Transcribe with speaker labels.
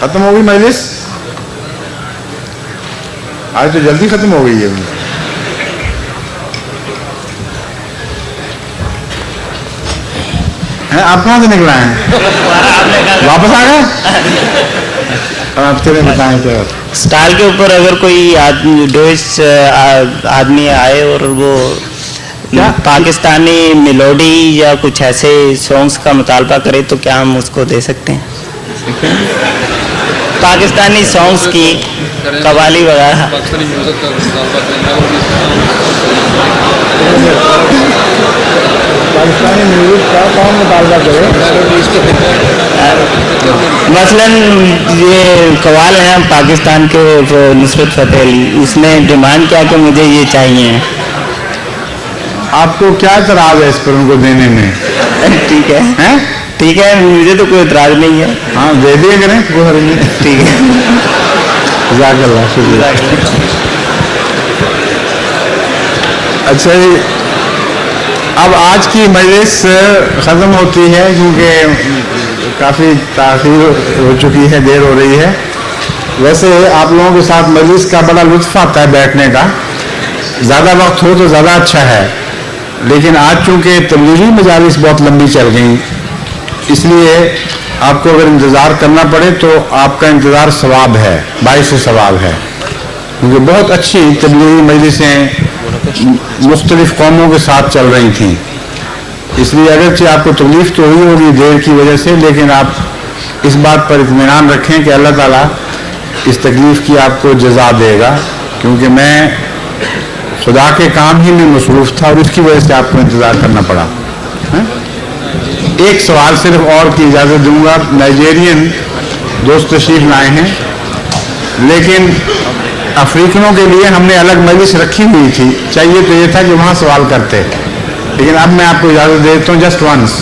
Speaker 1: खत्म हो गई मजलिस? आज तो जल्दी खत्म हो गई है। आप कहाँ से निकला है? वापस आ गए? आप चले बताएं क्या
Speaker 2: स्टाइल के ऊपर अगर कोई आदमी आए और वो क्या पाकिस्तानी मेलोडी या कुछ ऐसे सॉन्ग्स का मुतालबा करे तो क्या हम उसको दे सकते हैं? पाकिस्तानी सॉन्ग्स की कवाली वगैरह।
Speaker 1: पाकिस्तानी म्यूजिक का कौन मुतालबा करे?
Speaker 2: मसलन ये कवाल हैं पाकिस्तान के नुसरत फतेह अली, उसने डिमांड किया कि मुझे ये चाहिए।
Speaker 1: आपको क्या इतराज है इस पर उनको देने में?
Speaker 2: ठीक है, हैं? ठीक है, मुझे तो कोई इतराज नहीं है।
Speaker 1: हाँ दे दिए करें, कोई हर्ज नहीं।
Speaker 2: ठीक है,
Speaker 1: जज़ाकल्लाह, शुक्रिया। अच्छा जी, अब आज की मजलिस ख़त्म होती है क्योंकि काफ़ी ताख़ीर हो चुकी है, देर हो रही है। वैसे आप लोगों के साथ मजलिस का बड़ा लुत्फ़ आता है बैठने का, ज़्यादा वक्त हो तो ज़्यादा अच्छा है, लेकिन आज चूँकि तबलीगी मजालिस बहुत लंबी चल गई, इसलिए आपको अगर इंतज़ार करना पड़े तो आपका इंतज़ार सवाब है, बाइस सवाब है, क्योंकि बहुत अच्छी तबलीगी मजलिसें मुख्तलिफ कौमों के साथ चल रही थी। इसलिए अगरचे आपको तकलीफ़ तो हुई होगी देर की वजह से, लेकिन आप इस बात पर इत्मीनान रखें कि अल्लाह ताला इस तकलीफ़ की आपको जज़ा देगा, क्योंकि मैं खुदा के काम ही में मसरूफ़ था और उसकी वजह से आपको इंतज़ार करना पड़ा है? एक सवाल सिर्फ और की इजाज़त दूंगा। नाइजेरियन दोस्त तशरीफ लाए हैं, लेकिन अफ्रीकनों के लिए हमने अलग मजलिस रखी हुई थी, चाहिए तो ये था कि वहाँ सवाल करते, लेकिन अब मैं आपको इजाज़त देता हूँ जस्ट वंस।